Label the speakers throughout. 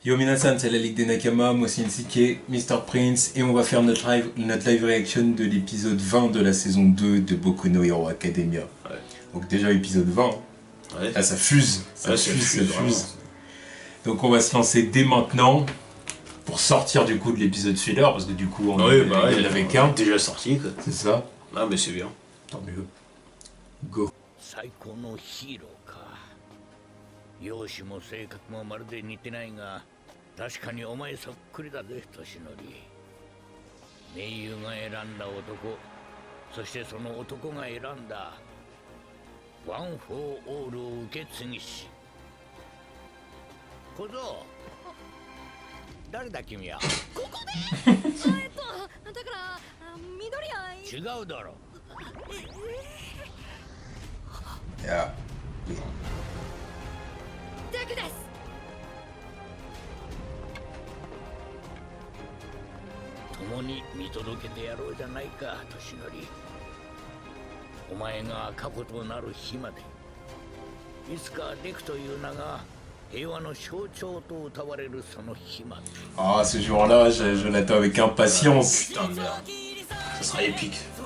Speaker 1: Yo minasan, c'est la Ligue des Nakama, moi c'est Nsuke, Mr. Prince, et on va faire notre live reaction de l'épisode 20 de la saison 2 de Boku no Hero Academia.
Speaker 2: Ouais.
Speaker 1: Donc déjà épisode 20,
Speaker 2: Ouais.
Speaker 1: là ça fuse, ça fuse.
Speaker 2: Vraiment.
Speaker 1: Donc on va se lancer dès maintenant, pour sortir du coup de l'épisode filler, parce que du coup on
Speaker 2: il
Speaker 1: en avait qu'un.
Speaker 2: déjà sorti quoi.
Speaker 1: C'est ça,
Speaker 2: Ah mais c'est bien.
Speaker 1: tant mieux. Go.
Speaker 3: 最高のヒーローか。容姿も性格もまるで似てないが、確かにお前そっくりだぜ、年寄り。盟友が選んだ男、そしてその男が選んだワン・フォー・オールを受け継ぎし。小僧、誰だ君は。
Speaker 4: ここでだから緑谷
Speaker 3: 違うだろ。
Speaker 1: いや、
Speaker 4: デクです。
Speaker 3: 共に見届けてやろうじゃないか、年寄り。お前が過去となる日まで、いつかデクという名が平和の象徴と歌われるその日まで。
Speaker 1: Ah, ce jour-là, je l'attends avec impatience.
Speaker 2: Putain de merde. Ça sera épique.
Speaker 4: So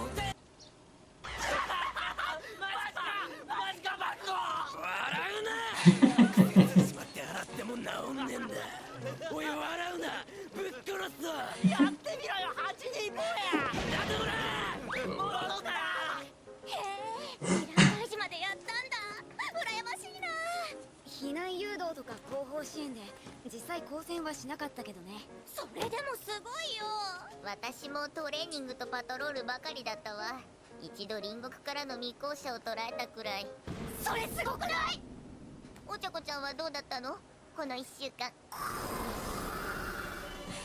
Speaker 4: それでもすごいよ。
Speaker 5: 私もトレーニングとパトロールばかりだったわ。一度隣国からの密航者を捕らえたくらい。
Speaker 4: それすごくない？
Speaker 5: おちょこちゃんはどうだったの？この1週間。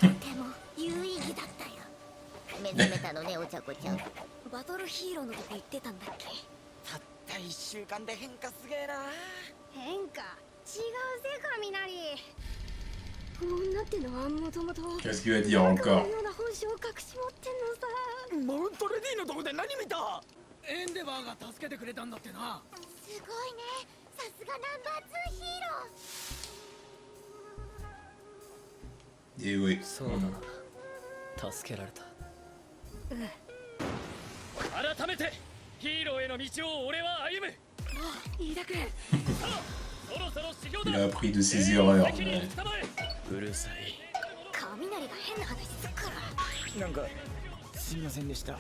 Speaker 4: とても有意義だったよ。
Speaker 5: 目覚めたのね、おちょこちゃん。
Speaker 4: バトルヒーローのとこ行ってたんだっけ？
Speaker 6: たった1週間で変化すげえな。
Speaker 4: 変化？違うぜ、雷。女ってのはもともと
Speaker 1: Qu'est-ce qu'il va dire encore?
Speaker 4: ような本性を隠し持ってんのさ。
Speaker 6: マウントレディのとこで何見た？
Speaker 7: エンデバーが助けてくれたんだってな。
Speaker 5: すごいね。さすがナンバー2ヒーロー。
Speaker 1: Et oui.
Speaker 7: そうだな。助けられた。改めてヒーローへの道を俺は歩む。
Speaker 4: 飯田君。
Speaker 7: そろそろ修行だ。
Speaker 1: Il a appris de ses erreurs.
Speaker 7: うるさい。
Speaker 4: 雷が変な話すっから。
Speaker 6: なんかすいませんでした。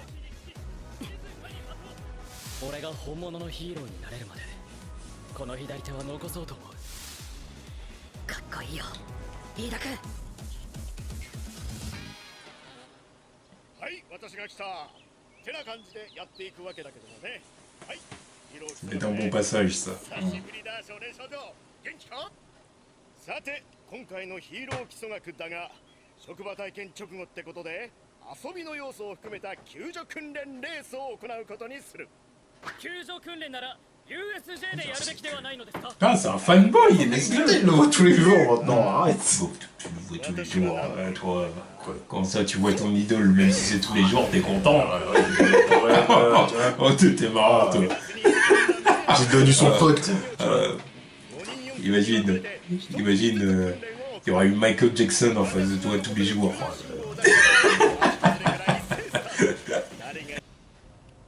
Speaker 7: 俺が本物のヒーローになれるまでこの左手は残そうと思う。
Speaker 4: かっこいいよ、飯田君。
Speaker 8: はい、私が来た。てな感じでやっていくわけだけどもね。はい。
Speaker 1: C'est un bon passage, ça.
Speaker 8: 久しぶりだ、少年少女。元気か？さて、今回のヒーロー基礎学だが、職場体験直後ってことで、遊びの要素を含めた救助訓練レースを行うことにする。
Speaker 7: 救助訓練なら USJ でやるべきではないのですか？
Speaker 1: Ah, c'est un fanboy, laisse-le.
Speaker 2: Il le voit tous les jours maintenant, arrête.
Speaker 1: Bon, tu le vois tous les jours, toi. Quand ça, tu vois ton idole, même si c'est tous les jours, t'es content. Oh, t'es marrant, toi.
Speaker 2: J'ai devenu son pote.
Speaker 1: Imagine, il y aurait eu Michael Jackson en face de toi tous les jours.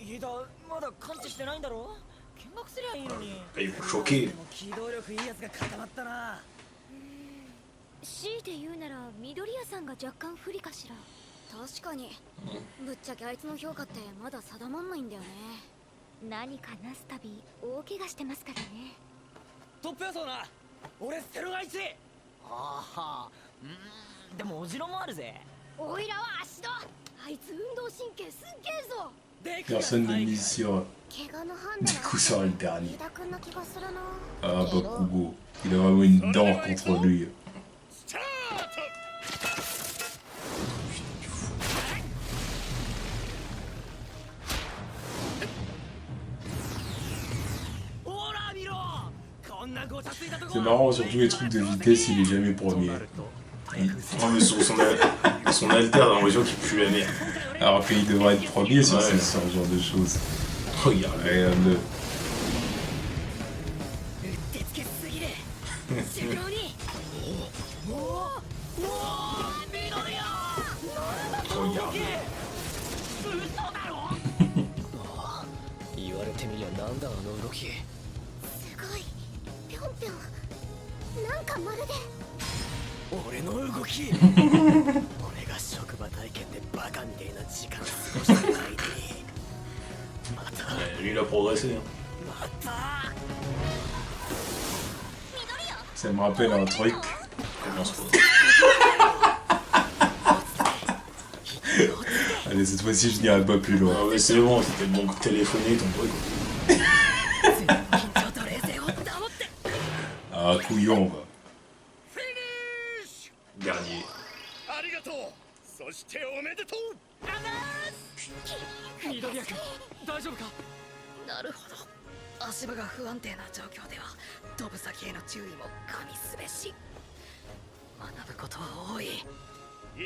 Speaker 6: 飯田まだ完治してないんだろ？見学すりゃいいのに。
Speaker 2: Ils vont choquer.
Speaker 6: 機動力いいやつが固まったな。
Speaker 4: 強いて言うなら緑谷さんが若干不利かしら。確かに。ぶっちゃけあいつの評価ってまだ定まんないんだよね。何かなすたび大怪我してますからね。
Speaker 6: トップ予想な。俺ステロが1。ああ、でもおじろもあるぜ。
Speaker 4: おいらは足戸。あいつ運動神経すっげえぞ。
Speaker 1: Personne ne mise sur.
Speaker 5: 怪我のハンド
Speaker 1: Du coup, ça sera le dernier.
Speaker 5: 飯田君の気がするな。
Speaker 1: Ah, Bakugo. Il a vraiment une dent contre lui.
Speaker 8: スタート。
Speaker 6: ほら見ろ。こんなごちゃついたとこ。
Speaker 1: C'est marrant, surtout les trucs de vitesse, il est jamais premier.
Speaker 2: Non mais son alter, dans l'impression qu'il pue la merde.
Speaker 1: Alors qu'il devrait être premier sur ce genre de choses.
Speaker 2: Regarde.
Speaker 1: Regarde-le.
Speaker 4: うってつけすぎる。終了に。おお。
Speaker 6: なんだあの動き。
Speaker 5: すごいぴょんぴょん、なんかまるで
Speaker 6: 俺の動き俺が職場体験でバカみたいな時間過ごしてる間にまた
Speaker 2: Lui, il a progressé. Hein.
Speaker 6: また
Speaker 1: Ça me rappelle un truc.
Speaker 2: Commence pas.
Speaker 1: Allez, cette fois-ci, je n'irai pas plus loin.
Speaker 2: Ah ouais, c'est bon, c'était bon téléphoner ton truc.
Speaker 1: Ah, couillon, quoi.
Speaker 8: フィニッシ
Speaker 2: Dernier.
Speaker 8: ュ、ありがとう。そしておめでとう。
Speaker 7: 緑谷君大丈夫か。なるほど、足場が不安定な状況では飛ぶ先への注意も加味すべし。学ぶことは多い。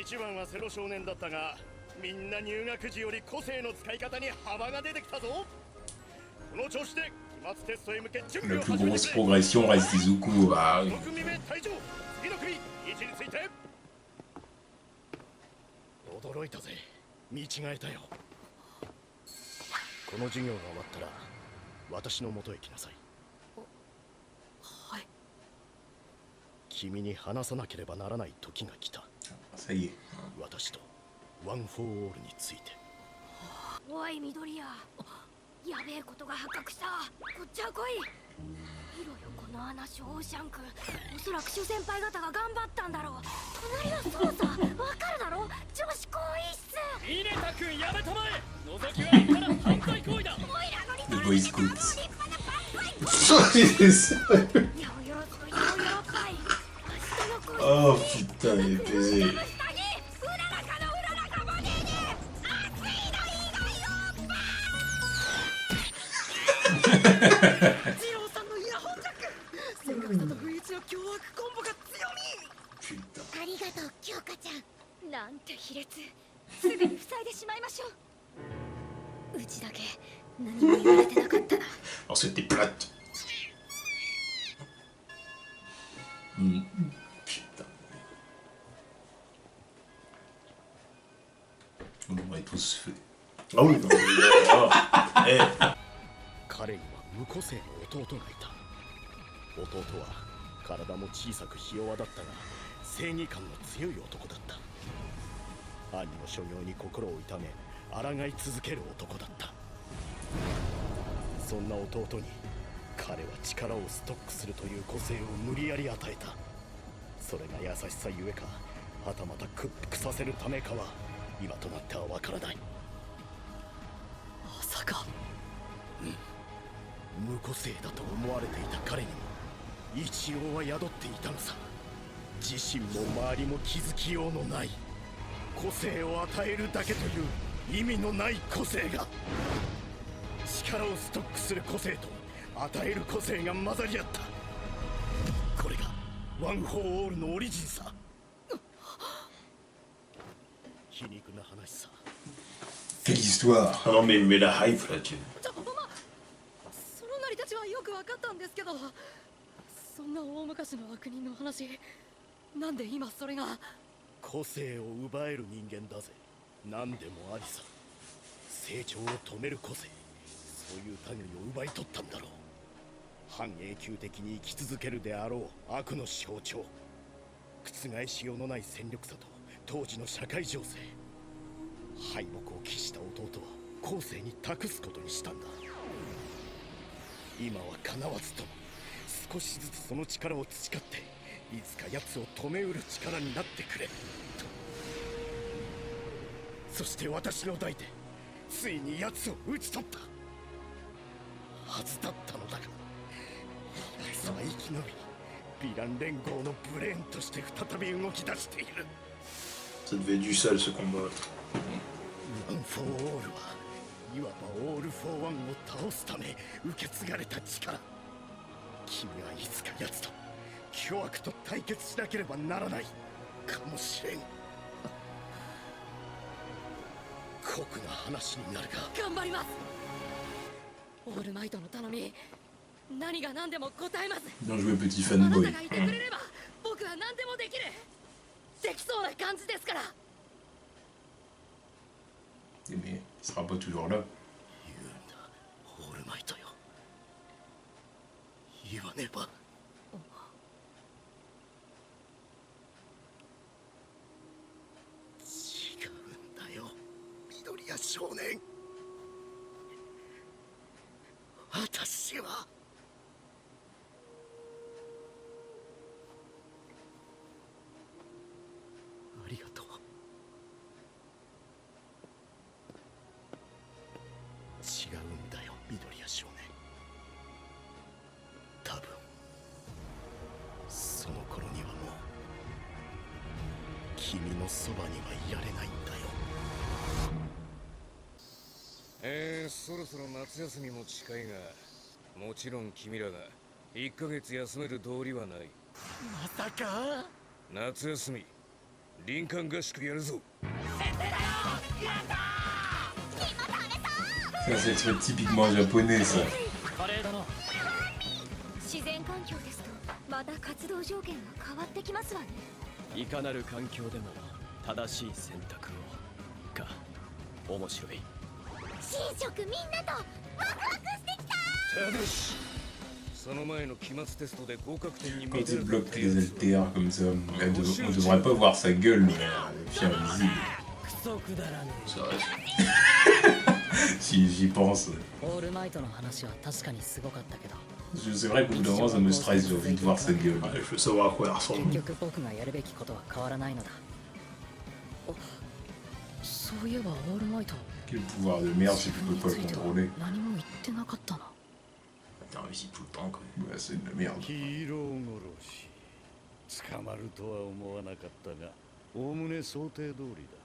Speaker 8: 一番はセロ少年だったが、みんな入学時より個性の使い方に幅が出てきたぞ。この調子で期末テストへ向け準備
Speaker 1: La
Speaker 8: を
Speaker 1: plus
Speaker 8: 始めて
Speaker 1: grosse
Speaker 8: くれ。
Speaker 1: progression reste Izuku. Ah,
Speaker 8: 6組目退場。次の組位置について。驚いたぜ、見違えたよ。この授業が終わったら私の元へ来なさい。
Speaker 7: はい。
Speaker 8: 君に話さなければならない時が来た。
Speaker 1: ça y est.
Speaker 8: 私とワン・フォー・オールについて。
Speaker 4: おい緑谷、やべえことが発覚した。こっちは来い。ヒロよ、この穴ショーシャンク、おそらく諸先輩方が頑張ったんだろう。隣はそうさ、わかるだろ、女子更衣室。
Speaker 7: ミネタ君やめたまえ。覗きは言ったら犯罪行為だ。
Speaker 1: Le boy scout.
Speaker 4: よろずとよろよろぱい。明日の恋
Speaker 2: Oh putain, il est baisé.
Speaker 7: ジローさんのイヤホンジャック。正確さと不一の凶悪コンボが強み。
Speaker 2: Putain.
Speaker 5: ありがとう京香ちゃん。
Speaker 4: なんて卑劣。すぐに塞いでしまいましょう。うちだけ何も言われてなかったな。
Speaker 2: Alors c'était plate. Putain.
Speaker 1: On aurait tous fait.
Speaker 2: Ah oui, non, mais, eh,
Speaker 8: 彼には無個性の弟がいた。弟は体も小さくひ弱だったが正義感の強い男だった。兄の所業に心を痛め抗い続ける男だった。そんな弟に彼は力をストックするという個性を無理やり与えた。それが優しさゆえか、はたまた屈服させるためかは今となってはわからない。
Speaker 7: まさか
Speaker 8: 無個性だと思われていた彼にも一応は宿っていたのさ。自身も周りも気づきようのない個性を与えるだけという意味のない個性が、力をストックする個性と与える個性が混ざり合った。これがワン・フォー・オールのオリジンさ。皮肉な話さ。
Speaker 1: Quelle histoire.
Speaker 2: ah non, mais la hype là-dessus.
Speaker 7: そのなりたちはよく分かったんですけど、そんな大昔の悪人の話、なんで今それが。
Speaker 8: 個性を奪える人間だぜ。何でもありさ。成長を止める個性、そういう類を奪い取ったんだろう。半永久的に生き続けるであろう悪の象徴。覆しようのない戦力差と当時の社会情勢。敗北を喫した弟は後世に託すことにしたんだ。今は叶わずとも少しずつその力を培っていつか奴を止めうる力になってくれと。そして私の代でついに奴を討ち取ったはずだったのだが、あいつは生き延びヴィラン連合のブレーンとして再び動き出している。
Speaker 2: Ça devait être du sale ce combat.
Speaker 8: ワン・フォー・オールはいわばオール・フォー・ワンを倒すため受け継がれた力。君はいつか奴と巨悪と対決しなければならないかもしれん。酷な話になるが
Speaker 7: 頑張ります。オールマイトの頼み、何が何でも答えます。
Speaker 1: Bien joué, petit
Speaker 7: あなた
Speaker 1: fanboy.
Speaker 7: がいてくれれば僕は何でもできる。できそうな感じですから。
Speaker 1: Mais il sera pas toujours là.
Speaker 8: 言うんだ、オールマイトよ。
Speaker 6: 言わねば。違うんだよ、緑谷少年。私はありがとう。違うんだよ、緑谷少年。多分その頃にはもう君のそばにはいられないんだよ。
Speaker 8: そろそろ夏休みも近いが、もちろん君らが1ヶ月休める道理はない。
Speaker 6: まさか
Speaker 8: 夏休み林間合宿やるぞ。
Speaker 1: Ça, c'est le truc typiquement japonais, ça.
Speaker 7: カレーだな。
Speaker 4: 自然環境ですとまた活動条件が変わってきますわね。
Speaker 6: いかなる環境でも正しい選択をか。面白い。
Speaker 5: 新職みんなとワクワクしてきた。
Speaker 8: ただしその前の期末テストで合格点に
Speaker 1: Quand
Speaker 8: 満て
Speaker 1: il
Speaker 8: る
Speaker 1: bloque les LTR comme ça, on devrait pas voir sa gueule, mais c'est invisible.
Speaker 7: クソくだらね
Speaker 2: C'est vrai.
Speaker 1: Si j'y pense.
Speaker 7: え。オールマイトの話は確かにすごかったけど、
Speaker 1: C'est vrai qu'au bout d'un moment, ça me stresse, j'ai envie de voir sa gueule.
Speaker 2: Ouais, je veux savoir à quoi elle
Speaker 7: 結
Speaker 2: ressemble.
Speaker 7: 局僕がやるべきことは変わらないのだ。あ、そういえばオールマイト
Speaker 1: Quel pouvoir de merde si tu peux pas le
Speaker 7: については
Speaker 1: contrôler.
Speaker 7: 何も言ってなかったな。
Speaker 2: T'es invisible tout le temps, quoi.
Speaker 1: Ouais, c'est de la merde.
Speaker 8: ヒーロー殺し捕まるとは思わなかったが、おおむね想定通りだ。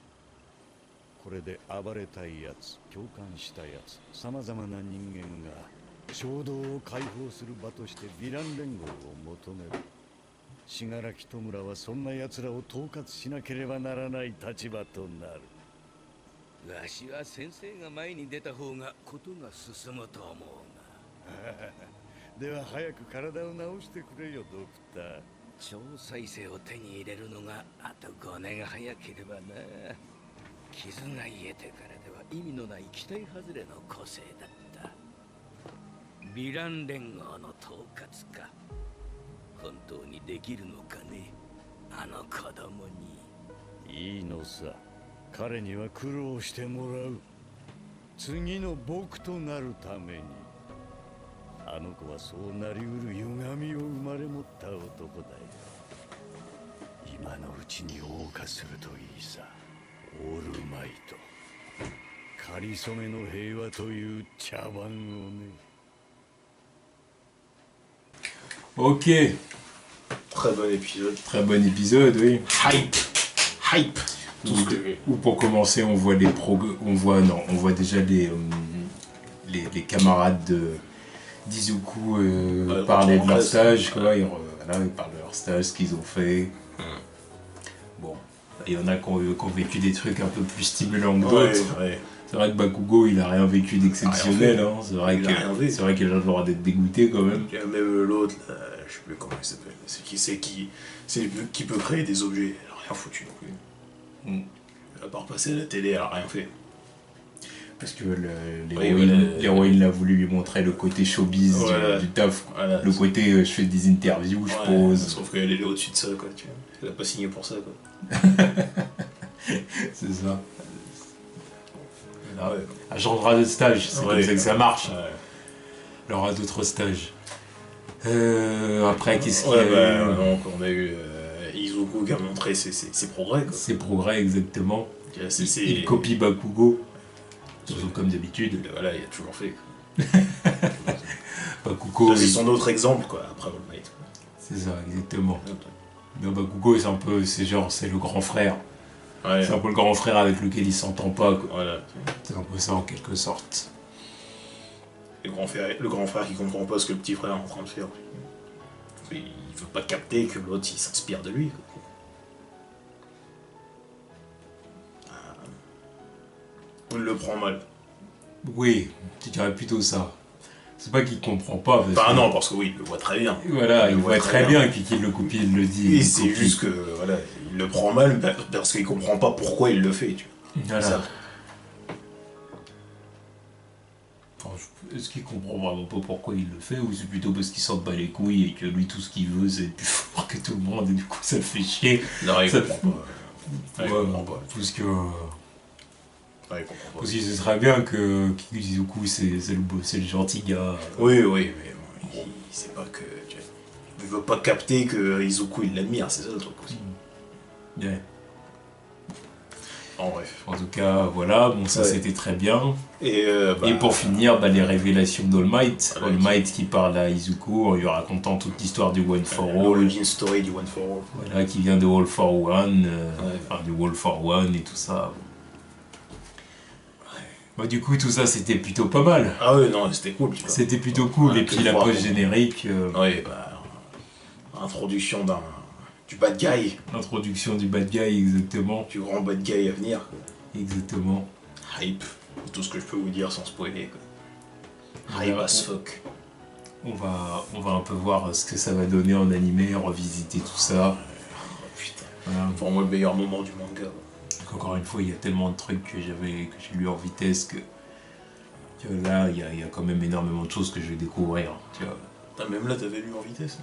Speaker 8: これで暴れたいやつ、共感したやつ、さまざまな人間が衝動を解放する場としてヴィラン連合を求める。信楽戸村はそんな奴らを統括しなければならない立場となる。わしは先生が前に出た方がことが進むと思うが。では早く体を治してくれよ、ドクター。超再生を手に入れるのがあと5年早ければな。傷が癒えてからでは意味のない期待外れの個性だった。ヴィラン連合の統括か。本当にできるのかね、あの子供に。いいのさ、彼には苦労してもらう。次の僕となるために。あの子はそうなりうる歪みを生まれ持った男だよ。今のうちに謳歌するといいさ。オールマイト、かりそめの平和という茶碗をね。
Speaker 1: Ok,
Speaker 2: Très bon épisode.
Speaker 1: très bon épisode, oui.
Speaker 2: Hype. Hype. Tout ce que...
Speaker 1: Où pour commencer, on voit les on voit déjà les camarades de d'Izuku parler de leur stage, quoi. Voilà, ils parlent de leur stage, ce qu'ils ont fait. Bon, il y en a qui ont vécu des trucs un peu plus stimulants que d'autres.
Speaker 2: Ouais.
Speaker 1: C'est vrai que Bakugo, il a rien vécu d'exceptionnel, hein. C'est vrai qu'il a le droit d'être dégoûté quand même.
Speaker 2: Il y a même l'autre, là, je sais plus comment il s'appelle. C'est qui peut créer des objets. Elle a rien foutu non plus. À part passer à la télé, elle a rien fait.
Speaker 1: Parce que l'héroïne a voulu lui montrer le côté showbiz du taf.
Speaker 2: Voilà,
Speaker 1: le côté je fais des interviews, je pose.
Speaker 2: Sauf qu'elle est au-dessus de ça, quoi. Tu vois. Elle a pas signé pour ça, quoi.
Speaker 1: C'est ça.
Speaker 2: Ah ouais.
Speaker 1: Elle changera de stage, c'est comme ça que ça marche.
Speaker 2: Ouais.
Speaker 1: Elle aura d'autres stages. Après, qu'est-ce qu'il y
Speaker 2: Ouais,
Speaker 1: a eu
Speaker 2: donc on a eu Izuku qui a montré ses progrès, quoi.
Speaker 1: Ses progrès, exactement.
Speaker 2: C'est...
Speaker 1: Il copie Bakugo, comme d'habitude.
Speaker 2: Voilà, il a toujours fait, quoi.
Speaker 1: Bakugo,
Speaker 2: C'est son autre exemple, quoi, après All Might, quoi.
Speaker 1: C'est ça, exactement. Mais Bakugo, c'est le grand frère.
Speaker 2: Ouais.
Speaker 1: C'est un peu le grand frère avec lequel il s'entend pas, quoi.
Speaker 2: Voilà.
Speaker 1: C'est un peu ça en quelque sorte.
Speaker 2: Le grand frère qui comprend pas ce que le petit frère est en train de faire. Il veut pas capter que l'autre il s'inspire de lui, quoi. Il le prend mal.
Speaker 1: Oui, tu dirais plutôt ça. C'est pas qu'il comprend pas.
Speaker 2: Enfin non, parce que oui, il le voit très bien.
Speaker 1: Voilà, il voit très bien, et puis qu'il le copie, il le dit.
Speaker 2: Et c'est juste que, voilà, il le prend mal parce qu'il comprend pas pourquoi il le fait, tu vois.
Speaker 1: Voilà.
Speaker 2: Ça.
Speaker 1: Enfin, est-ce qu'il comprend vraiment pas pourquoi il le fait, ou c'est plutôt parce qu'il s'en bat les couilles et que lui tout ce qu'il veut c'est être plus fort que tout le monde et du coup ça le fait chier.
Speaker 2: Non, il
Speaker 1: ça
Speaker 2: comprend pas. Il comprend pas.
Speaker 1: Parce que...
Speaker 2: il comprend pas.
Speaker 1: Parce que ce serait bien que Izuku c'est le gentil gars.
Speaker 2: Oui, mais bon, il sait pas que... Il veut pas capter que Izuku il l'admire, c'est ça le truc aussi.
Speaker 1: Ouais.
Speaker 2: En bref.
Speaker 1: En tout cas, voilà, bon ça c'était très bien.
Speaker 2: Et
Speaker 1: pour finir, les révélations d'All Might. All Might qui parle à Izuku en lui racontant toute l'histoire du One for All.
Speaker 2: L'origin story du One for All.
Speaker 1: Voilà, qui vient de All for One, enfin du All for One et tout ça. Bah, du coup, tout ça c'était plutôt pas mal.
Speaker 2: Ah oui, non, c'était cool.
Speaker 1: C'était plutôt cool. Et puis la post générique.
Speaker 2: Oui, introduction du bad guy.
Speaker 1: L'introduction du bad guy, exactement.
Speaker 2: Du grand bad guy à venir.
Speaker 1: Exactement.
Speaker 2: Hype. Tout ce que je peux vous dire sans spoiler. Hype as fuck.
Speaker 1: On va un peu voir ce que ça va donner en animé, revisiter tout ça.
Speaker 2: Putain. Voilà. Pour moi, le meilleur moment du manga.
Speaker 1: Encore une fois, il y a tellement de trucs que j'ai lu en vitesse que là, il y a quand même énormément de choses que je vais découvrir. Tu vois.
Speaker 2: Même là, t'avais lu en vitesse?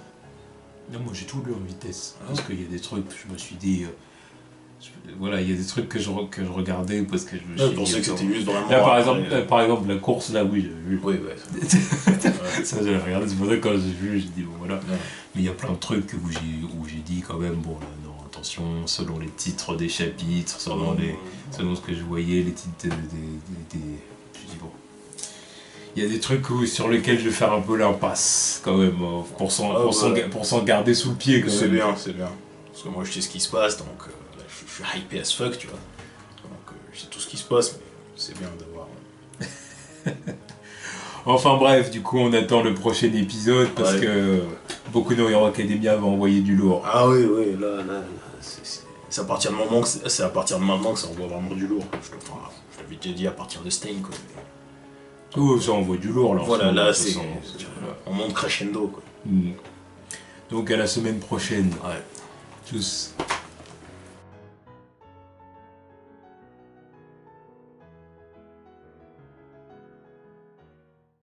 Speaker 1: Non, moi j'ai tout lu en vitesse. Parce qu'il y a des trucs, je me suis dit... voilà, il y a des trucs que je regardais parce que je me suis dit...
Speaker 2: Je pensais que c'était juste vraiment...
Speaker 1: Là, par exemple, la course, là, oui, j'ai vu.
Speaker 2: Oui,
Speaker 1: ça, j'avais regardé, c'est pour ça que quand j'ai vu, j'ai dit, bon, voilà. Ouais. Mais il y a plein de trucs où j'ai dit quand même, bon, là, non, attention, selon les titres des chapitres, selon ce que je voyais, les titres je dis, bon... Il y a des trucs sur lesquels je vais faire un peu l'impasse, quand même, pour s'en garder sous le pied, quand même.
Speaker 2: C'est bien. Parce que moi, je sais ce qui se passe, donc là, je suis hypé as fuck, tu vois. Donc, je sais tout ce qui se passe, mais c'est bien d'avoir...
Speaker 1: Enfin bref, du coup, on attend le prochain épisode, parce que Boku no Hero Academia va envoyer du lourd.
Speaker 2: Ah oui, là, c'est à partir de maintenant que ça envoie vraiment du lourd. Je l'avais déjà dit à partir de Stein, quoi.
Speaker 1: Oh, ça envoie du lourd, là.
Speaker 2: Voilà, là, on monte crescendo, quoi.
Speaker 1: Donc, à la semaine prochaine.
Speaker 2: Ouais.
Speaker 1: Tchuss.